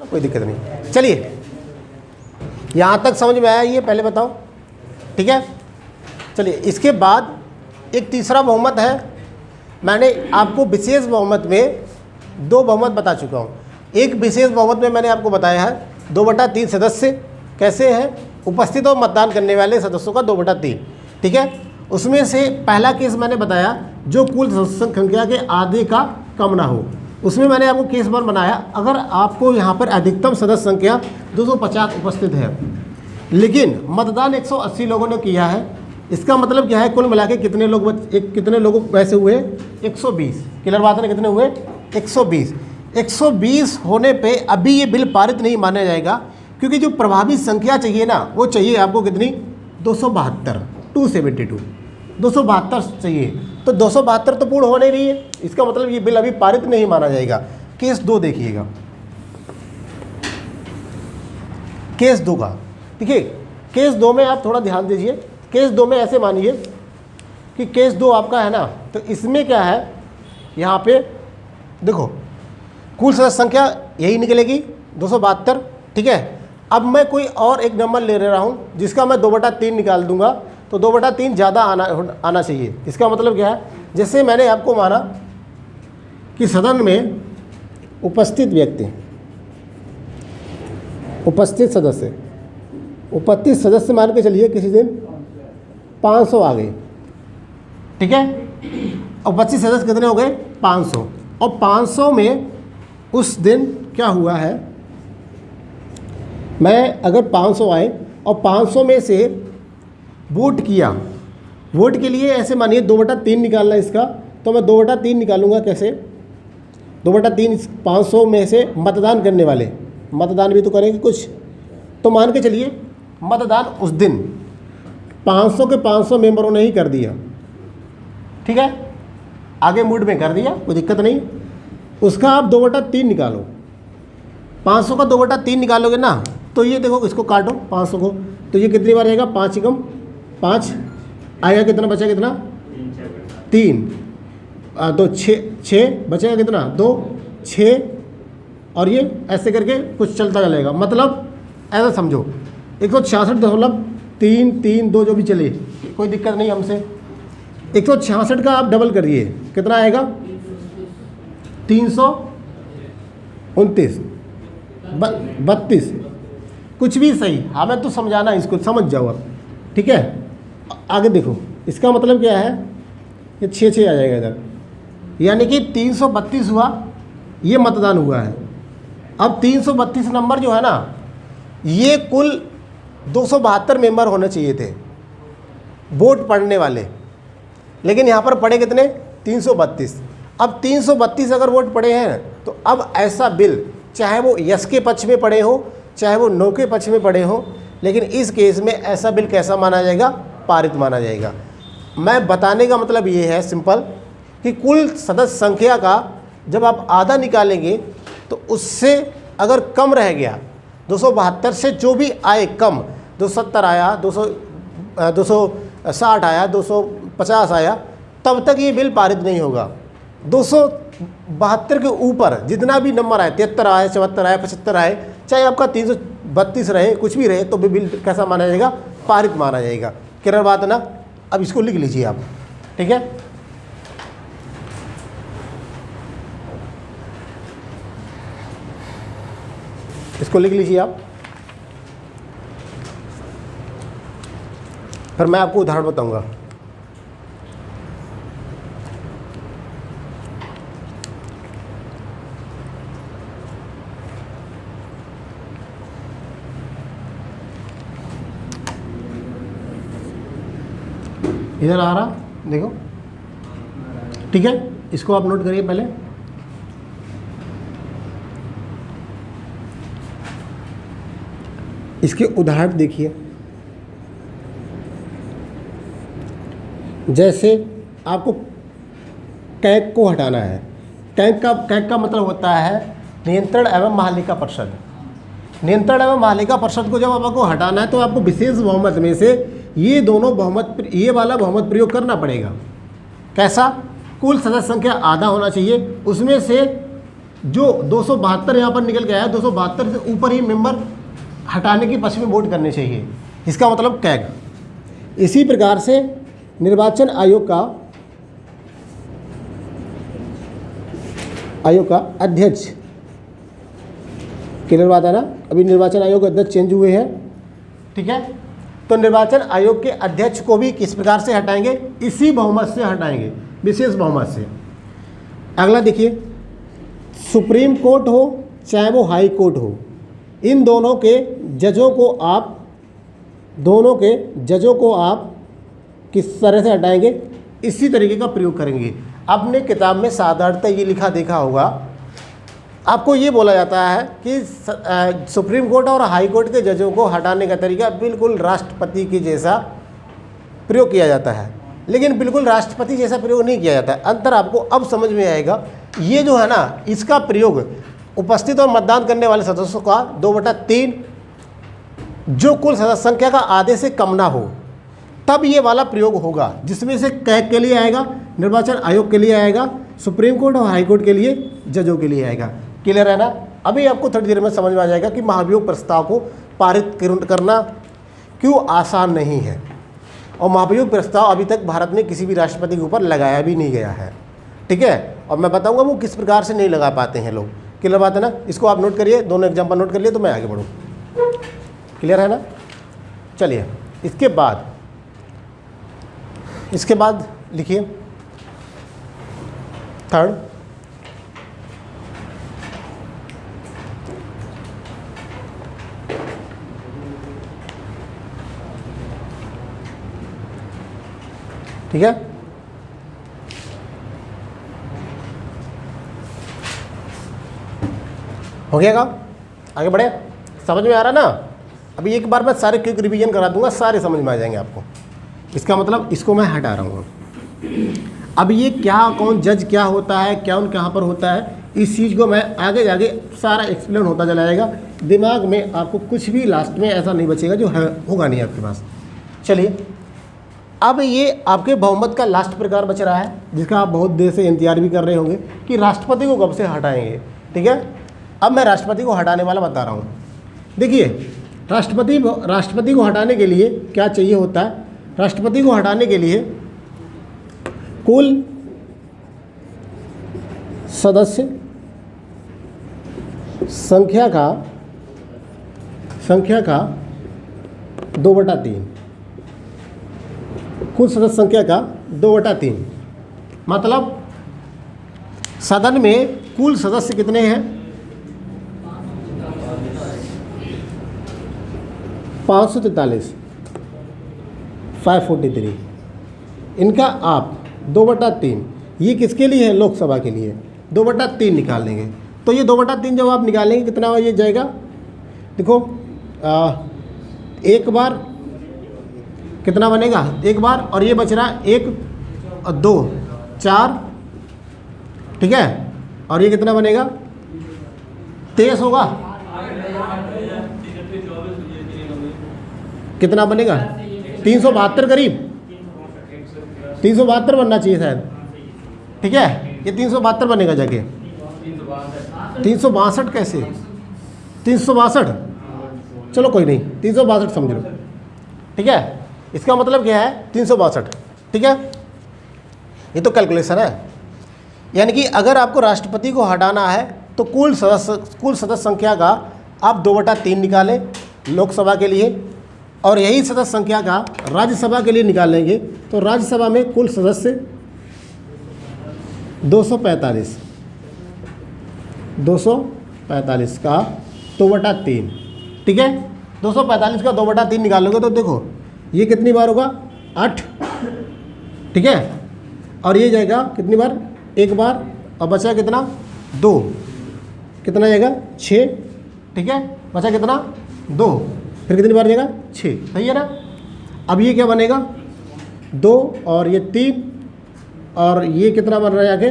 कोई दिक्कत नहीं। चलिए यहाँ तक समझ में आया ये पहले बताओ, ठीक है। चलिए इसके बाद एक तीसरा बहुमत है। मैंने आपको विशेष बहुमत में 2 बहुमत बता चुका हूँ। एक विशेष बहुमत में मैंने आपको बताया है 2/3 सदस्य कैसे हैं, उपस्थित और मतदान करने वाले सदस्यों का 2/3, ठीक है। उसमें से पहला केस मैंने बताया जो कुल सदस्य संख्या के आधे का कम ना हो। उसमें मैंने आपको केस 1 बनाया, अगर आपको यहाँ पर अधिकतम सदस्य संख्या 250 उपस्थित है लेकिन मतदान 180 लोगों ने किया है, इसका मतलब क्या है, कुल मिला के कितने लोग वैसे हुए 120। क्लियर बात है, कितने हुए 120। 120 होने पे अभी ये बिल पारित नहीं माना जाएगा क्योंकि जो प्रभावी संख्या चाहिए ना वो चाहिए आपको कितनी 272 चाहिए। तो 272 तो पूर्ण होने नहीं है, इसका मतलब ये बिल अभी पारित नहीं माना जाएगा। केस 2 देखिएगा, केस 2 का देखिए, केस 2 में आप थोड़ा ध्यान दीजिए। केस 2 में ऐसे मानिए कि केस 2 आपका है ना, तो इसमें क्या है, यहाँ पे देखो कुल सदस्य संख्या यही निकलेगी 272, ठीक है। अब मैं कोई और एक नंबर ले रहा हूँ जिसका मैं 2/3 निकाल दूंगा, तो 2/3 ज़्यादा आना चाहिए। इसका मतलब क्या है, जैसे मैंने आपको माना कि सदन में उपस्थित व्यक्ति, उपस्थित सदस्य मान के चलिए किसी दिन 500 आ गए, ठीक है। और 25 सदस्य कितने हो गए 500, और 500 में उस दिन क्या हुआ है, मैं अगर 500 आए और 500 में से वोट किया, वोट के लिए ऐसे मानिए 2/3 निकालना इसका, तो मैं 2/3 निकालूंगा कैसे, 2/3 500 में से मतदान करने वाले, मतदान भी तो करेंगे कुछ, तो मान के चलिए मतदान उस दिन 500 के 500 मेंबरों ने ही कर दिया, ठीक है, आगे मूड में कर दिया, कोई दिक्कत नहीं। उसका आप 2/3 निकालो, 500 का 2/3 निकालोगे ना, तो ये देखो इसको काटो 500 को, तो ये कितनी बार आएगा, 5 एकम 5 आएगा, कितना बचा, कितना 3 तो 6 बचेगा, कितना 2 6, और ये ऐसे करके कुछ चलता चलेगा। मतलब ऐसा समझो 166.332 जो भी चले, कोई दिक्कत नहीं हमसे। 166 का आप डबल करिए, कितना आएगा 329 32, कुछ भी सही, हमें तो समझाना, इसको समझ जाओ अब, ठीक है। आगे देखो, इसका मतलब क्या है, ये 6 आ जाएगा इधर, यानी कि 332 हुआ, ये मतदान हुआ है। अब 332 नंबर जो है ना, ये कुल 272 मेंबर होने चाहिए थे वोट पढ़ने वाले, लेकिन यहाँ पर पढ़े कितने 332। अब 332 अगर वोट पड़े हैं तो अब ऐसा बिल, चाहे वो यस के पक्ष में पड़े हो चाहे वो नो के पक्ष में पड़े हो, लेकिन इस केस में ऐसा बिल कैसा माना जाएगा, पारित माना जाएगा। मैं बताने का मतलब ये है सिंपल कि कुल सदस्य संख्या का जब आप आधा निकालेंगे तो उससे अगर कम रह गया, 272 से जो भी आए कम, 270 आया, 260 आया, 250 आया, तब तक ये बिल पारित नहीं होगा। 272 के ऊपर जितना भी नंबर आए, 73 आए, 74 आए, 75 आए, चाहे आपका 332 रहे, कुछ भी रहे, तो भी बिल कैसा माना जाएगा, पारित माना जाएगा। क्लियर बात है ना। अब इसको लिख लीजिए आप, ठीक है। इसको लिख लीजिए आप, फिर मैं आपको उदाहरण बताऊंगा। इधर आ रहा, देखो, ठीक है। इसको आप नोट करिए पहले। इसके उदाहरण देखिए, जैसे आपको कैग को हटाना है। कैग का मतलब होता है नियंत्रण एवं महालेखा परिषद। नियंत्रण एवं महालेखा परिषद को जब आपको हटाना है तो आपको विशेष बहुमत में से ये दोनों बहुमत, ये वाला बहुमत प्रयोग करना पड़ेगा। कैसा, कुल सदस्य संख्या आधा होना चाहिए, उसमें से जो 272 यहाँ पर निकल के आया, 272 से ऊपर ही मेंबर हटाने की पक्ष में वोट करने चाहिए, इसका मतलब कैग। इसी प्रकार से निर्वाचन आयोग का अध्यक्ष, क्लियर बात है ना। अभी निर्वाचन आयोग अध्यक्ष चेंज हुए हैं, ठीक है। तो निर्वाचन आयोग के अध्यक्ष को भी किस प्रकार से हटाएंगे, इसी बहुमत से हटाएंगे, विशेष बहुमत से। अगला देखिए, सुप्रीम कोर्ट हो चाहे वो हाई कोर्ट हो, इन दोनों के जजों को आप किस तरह से हटाएंगे, इसी तरीके का प्रयोग करेंगे। आपने किताब में साधारणतः ये लिखा देखा होगा, आपको ये बोला जाता है कि सुप्रीम कोर्ट और हाई कोर्ट के जजों को हटाने का तरीका बिल्कुल राष्ट्रपति के जैसा प्रयोग किया जाता है, लेकिन बिल्कुल राष्ट्रपति जैसा प्रयोग नहीं किया जाता है। अंतर आपको अब समझ में आएगा। ये जो है ना, इसका प्रयोग उपस्थित और मतदान करने वाले सदस्यों का 2/3 जो कुल सदस्य संख्या का आधे से कम ना हो, तब ये वाला प्रयोग होगा, जिसमें से कैग के लिए आएगा, निर्वाचन आयोग के लिए आएगा, सुप्रीम कोर्ट और हाई कोर्ट के लिए जजों के लिए आएगा। क्लियर है ना। अभी आपको थोड़ी देर में समझ में आ जाएगा कि महाभियोग प्रस्ताव को पारित करना क्यों आसान नहीं है, और महाभियोग प्रस्ताव अभी तक भारत में किसी भी राष्ट्रपति के ऊपर लगाया भी नहीं गया है, ठीक है। और मैं बताऊंगा वो किस प्रकार से नहीं लगा पाते हैं लोग। क्लियर बात है ना। इसको आप नोट करिए, दोनों एग्जाम्पल नोट कर लिए तो मैं आगे बढ़ूँ। क्लियर है ना। चलिए, इसके बाद लिखिए थर्ड, ठीक है। हो गया काम, आगे बढ़े। समझ में आ रहा ना। अभी एक बार मैं सारे क्विक रिवीजन करा दूंगा, सारे समझ में आ जाएंगे आपको। इसका मतलब इसको मैं हटा रहा हूँ। अब ये क्या, कौन जज क्या होता है, कौन कहाँ पर होता है, इस चीज़ को मैं आगे जाके सारा एक्सप्लेन होता चला जाएगा। दिमाग में आपको कुछ भी लास्ट में ऐसा नहीं बचेगा जो है होगा नहीं आपके पास। चलिए, अब ये आपके बहुमत का लास्ट प्रकार बच रहा है, जिसका आप बहुत देर से इंतजार भी कर रहे होंगे कि राष्ट्रपति को कब से हटाएंगे, ठीक है। अब मैं राष्ट्रपति को हटाने वाला बता रहा हूँ। देखिए, राष्ट्रपति को हटाने के लिए क्या चाहिए होता है। राष्ट्रपति को हटाने के लिए कुल सदस्य संख्या का 2/3, कुल सदस्य संख्या का 2/3, मतलब सदन में कुल सदस्य कितने हैं, 543, 543। इनका आप 2/3, ये किसके लिए है, लोकसभा के लिए 2/3 निकाल लेंगे। तो ये 2/3 जब आप निकालेंगे कितना ये जाएगा, देखो एक बार कितना बनेगा, एक बार, और ये बच रहा है 1 और 2 4, ठीक है। और ये कितना बनेगा, 23 होगा, कितना बनेगा 372 करीब, 372 बनना चाहिए शायद, ठीक है। ये 372 बनेगा जाके, 362 कैसे, 362, चलो कोई नहीं, 362 समझ लो, ठीक है। इसका मतलब क्या है, 362, ठीक है। ये तो कैलकुलेशन है। यानी कि अगर आपको राष्ट्रपति को हटाना है तो कुल सदस्य संख्या का आप 2/3 निकालें लोकसभा के लिए, और यही सदस्य संख्या का राज्यसभा के लिए निकालेंगे तो राज्यसभा में कुल सदस्य 245 का 2/3, ठीक है। 245 का 2/3 निकालोगे तो देखो ये कितनी बार होगा, 8, ठीक है। और ये जाएगा कितनी बार, एक बार, और बचा कितना, 2, कितना जाएगा 6, ठीक है। बचा कितना, 2, फिर कितनी बार जाएगा 6, सही है ना। अब ये क्या बनेगा, 2 और ये 3, और ये कितना बन रहा है आगे,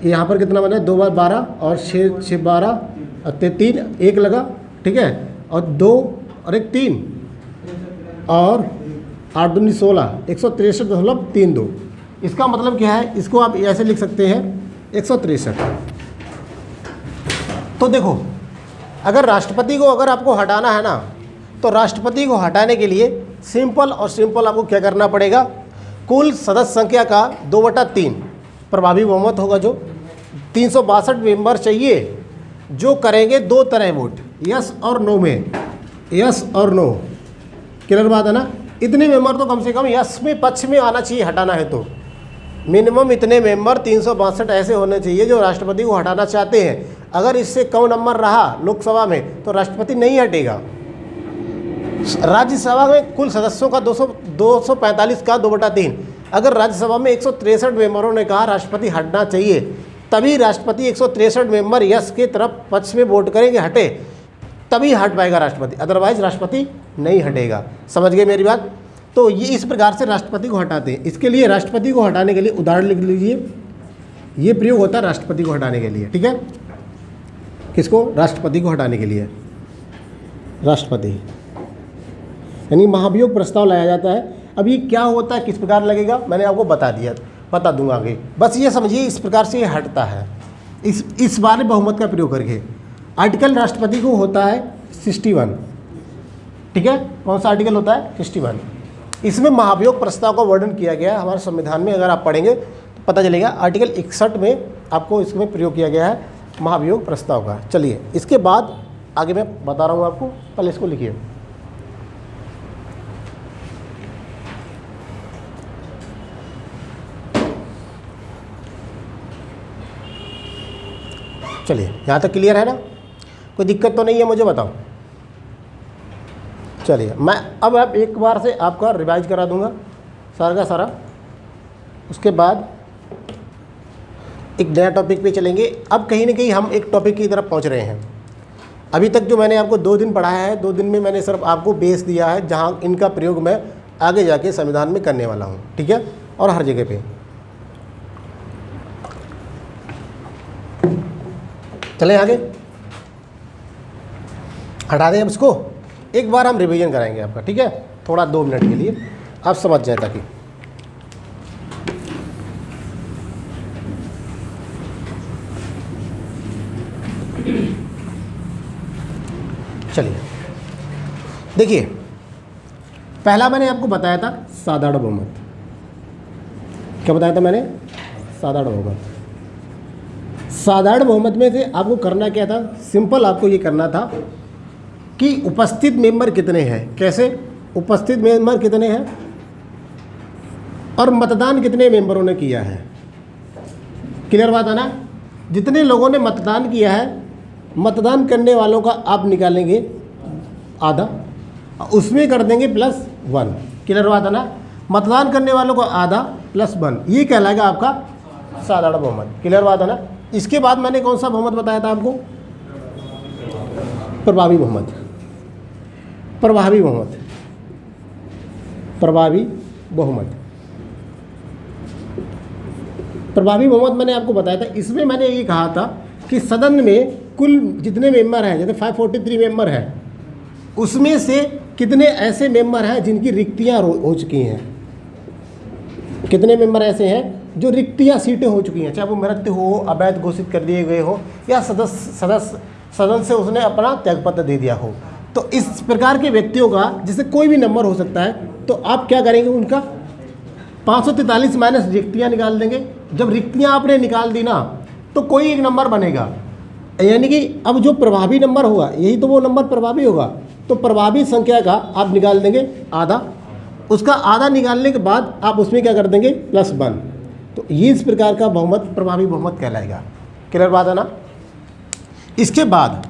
यहाँ पर कितना बना है, 2 बार 12 और 6 12 और 3 1 लगा, ठीक है। और 2 और 1 3 और 8 दूनी 16, 163.32। इसका मतलब क्या है, इसको आप ऐसे लिख सकते हैं 163, तो देखो, अगर राष्ट्रपति को अगर आपको हटाना है ना, तो राष्ट्रपति को हटाने के लिए सिंपल और सिंपल आपको क्या करना पड़ेगा, कुल सदस्य संख्या का 2/3 प्रभावी बहुमत होगा, जो 362 मेंबर चाहिए, जो करेंगे 2 तरह वोट, यस और नो में, यस और नो। क्लियर बात है ना। इतने मेंबर तो कम से कम यस में पक्ष में आना चाहिए, हटाना है तो मिनिमम इतने मेंबर 362 ऐसे होने चाहिए जो राष्ट्रपति को हटाना चाहते हैं। अगर इससे कम नंबर रहा लोकसभा में तो राष्ट्रपति नहीं हटेगा। राज्यसभा में कुल सदस्यों का 245 का 2/3, अगर राज्यसभा में 163 मेंबरों ने कहा राष्ट्रपति हटना चाहिए, तभी राष्ट्रपति 163 मेंबर यस के तरफ पक्ष में वोट करेंगे, हटे, तभी हट पाएगा राष्ट्रपति, अदरवाइज राष्ट्रपति नहीं हटेगा। समझ गए मेरी बात। तो ये इस प्रकार से राष्ट्रपति को हटाते हैं। इसके लिए राष्ट्रपति को हटाने के लिए उदाहरण लिख लीजिए, ये प्रयोग होता है राष्ट्रपति को हटाने के लिए, ठीक है। किसको? राष्ट्रपति को हटाने के लिए। राष्ट्रपति यानी महाभियोग प्रस्ताव लाया जाता है। अब ये क्या होता है, किस प्रकार लगेगा, मैंने आपको बता दूंगा आगे। बस ये समझिए इस प्रकार से ये हटता है, इस बार बहुमत का प्रयोग करके। आर्टिकल राष्ट्रपति को होता है 61, ठीक है। कौन सा आर्टिकल होता है? 61। इसमें महाभियोग प्रस्ताव का वर्णन किया गया है हमारे संविधान में। अगर आप पढ़ेंगे तो पता चलेगा, आर्टिकल 61 में आपको इसमें प्रयोग किया गया है महाभियोग प्रस्ताव का। चलिए इसके बाद आगे मैं बता रहा हूँ आपको, पहले इसको लिखिए। चलिए यहाँ तक क्लियर है ना, कोई दिक्कत तो नहीं है, मुझे बताओ। चलिए मैं अब एक बार से आपका रिवाइज करा दूंगा सारा का सारा, उसके बाद एक नया टॉपिक पे चलेंगे। अब कहीं ना कहीं हम एक टॉपिक की तरफ पहुंच रहे हैं। अभी तक जो मैंने आपको 2 दिन पढ़ाया है, 2 दिन में मैंने सिर्फ आपको बेस दिया है, जहां इनका प्रयोग मैं आगे जाके संविधान में करने वाला हूं, ठीक है, और हर जगह पे। चले आगे, हटा दें अब इसको, एक बार हम रिवीजन कराएंगे आपका, ठीक है, थोड़ा 2 मिनट के लिए आप समझ जाए ताकि। चलिए देखिए, पहला मैंने आपको बताया था साधारण बहुमत। क्या बताया था मैंने? साधारण बहुमत। साधारण बहुमत में से आपको करना क्या था? सिंपल आपको ये करना था कि उपस्थित मेंबर कितने हैं, कैसे उपस्थित मेंबर कितने हैं और मतदान कितने मेंबरों ने किया है। क्लियर बात है ना। जितने लोगों ने मतदान किया है, मतदान करने वालों का आप निकालेंगे आधा, उसमें कर देंगे +1। क्लियर बात है ना। मतदान करने वालों का आधा +1, ये कहलाएगा आपका साधारण बहुमत। क्लियर बात है ना। इसके बाद मैंने कौन सा बहुमत बताया था आपको? प्रभावी बहुमत। प्रभावी बहुमत, प्रभावी बहुमत, प्रभावी बहुमत मैंने आपको बताया था। इसमें मैंने ये कहा था कि सदन में कुल जितने मेंबर हैं, जैसे 543 मेंबर हैं, उसमें से कितने ऐसे मेंबर हैं जिनकी रिक्तियां हो चुकी हैं। कितने मेंबर ऐसे हैं जो रिक्तियां सीटें हो चुकी हैं, चाहे वो मृत्यु हो, अवैध घोषित कर दिए गए हो, या सदन से उसने अपना त्यागपत्र दे दिया हो। तो इस प्रकार के व्यक्तियों का, जिससे कोई भी नंबर हो सकता है, तो आप क्या करेंगे, उनका 543 माइनस रिक्तियाँ निकाल देंगे। जब रिक्तियाँ आपने निकाल दी ना, तो कोई एक नंबर बनेगा, यानी कि अब जो प्रभावी नंबर होगा, यही तो वो नंबर प्रभावी होगा। तो प्रभावी संख्या का आप निकाल देंगे आधा, उसका आधा निकालने के बाद आप उसमें क्या कर देंगे +1। तो ये इस प्रकार का बहुमत प्रभावी बहुमत कहलाएगा। क्लियर बात है ना। इसके बाद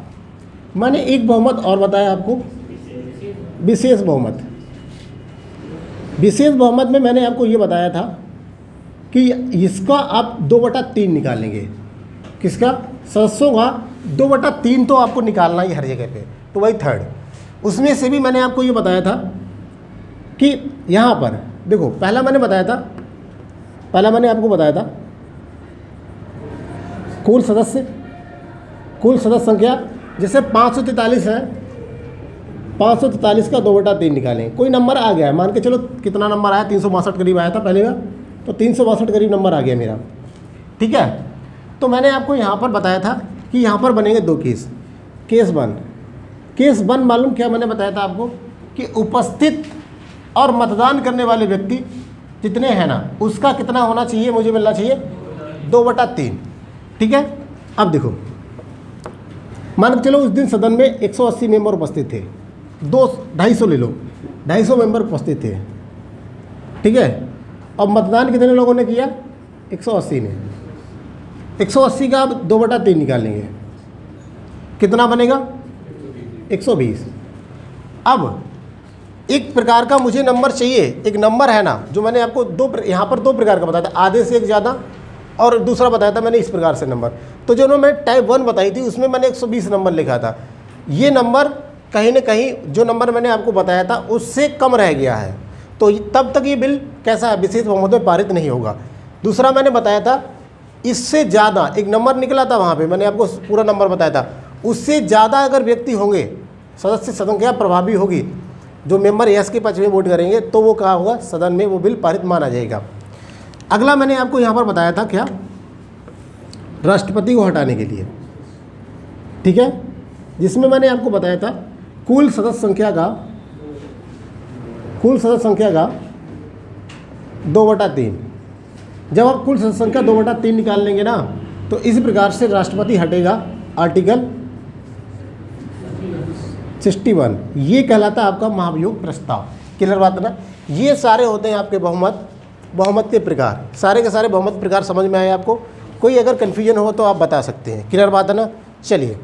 मैंने एक बहुमत और बताया आपको, विशेष बहुमत। विशेष बहुमत में मैंने आपको ये बताया था कि इसका आप 2/3 निकालेंगे। किसका? सदस्यों का 2/3 तो आपको निकालना ही हर जगह पे, तो वही थर्ड। उसमें से भी मैंने आपको ये बताया था कि यहाँ पर देखो, पहला मैंने आपको बताया था कुल सदस्य संख्या, जैसे 543 है, 543 का 2/3 निकालें। कोई नंबर आ गया है, मान के चलो कितना नंबर आया, 362 करीब आया था पहले का, तो 362 करीब नंबर आ गया मेरा, ठीक है। तो मैंने आपको यहाँ पर बताया था कि यहाँ पर बनेंगे 2 केस। केस 1, केस 1 मालूम क्या मैंने बताया था आपको कि उपस्थित और मतदान करने वाले व्यक्ति जितने हैं ना, उसका कितना होना चाहिए, मुझे मिलना चाहिए 2/3। ठीक है। अब देखो, मान के चलो उस दिन सदन में 180 मेंबर उपस्थित थे, 250 ले लो, 250 मेंबर उपस्थित थे। ठीक है। अब मतदान कितने लोगों ने किया, 180 ने। 180 का आप 2/3 निकालेंगे, कितना बनेगा 120। अब एक प्रकार का मुझे नंबर चाहिए, एक नंबर है ना जो मैंने आपको यहाँ पर 2 प्रकार का बताया था, आधे से एक ज़्यादा, और दूसरा बताया था मैंने इस प्रकार से नंबर। तो जो मैं टाइप 1 बताई थी उसमें मैंने 120 नंबर लिखा था। ये नंबर कहीं ना कहीं जो नंबर मैंने आपको बताया था उससे कम रह गया है, तो तब तक ये बिल कैसा है, विशेष बहुमत में पारित नहीं होगा। दूसरा मैंने बताया था इससे ज़्यादा एक नंबर निकला था, वहाँ पे मैंने आपको पूरा नंबर बताया था, उससे ज़्यादा अगर व्यक्ति होंगे, सदस्य संख्या प्रभावी होगी, जो मेंबर यस के पक्ष में वोट करेंगे, तो वो क्या होगा, सदन में वो बिल पारित माना जाएगा। अगला मैंने आपको यहाँ पर बताया था क्या, राष्ट्रपति को हटाने के लिए। ठीक है। जिसमें मैंने आपको बताया था कुल सदस्य संख्या का 2/3। जब आप कुल सदस्य संख्या 2/3 निकाल लेंगे ना, तो इस प्रकार से राष्ट्रपति हटेगा। आर्टिकल 61 ये कहलाता है आपका महाभियोग प्रस्ताव। क्लियर बात है ना। ये सारे होते हैं आपके बहुमत के प्रकार, सारे के सारे बहुमत प्रकार समझ में आए आपको। कोई अगर कन्फ्यूजन हो तो आप बता सकते हैं। क्लियर बात है ना। चलिए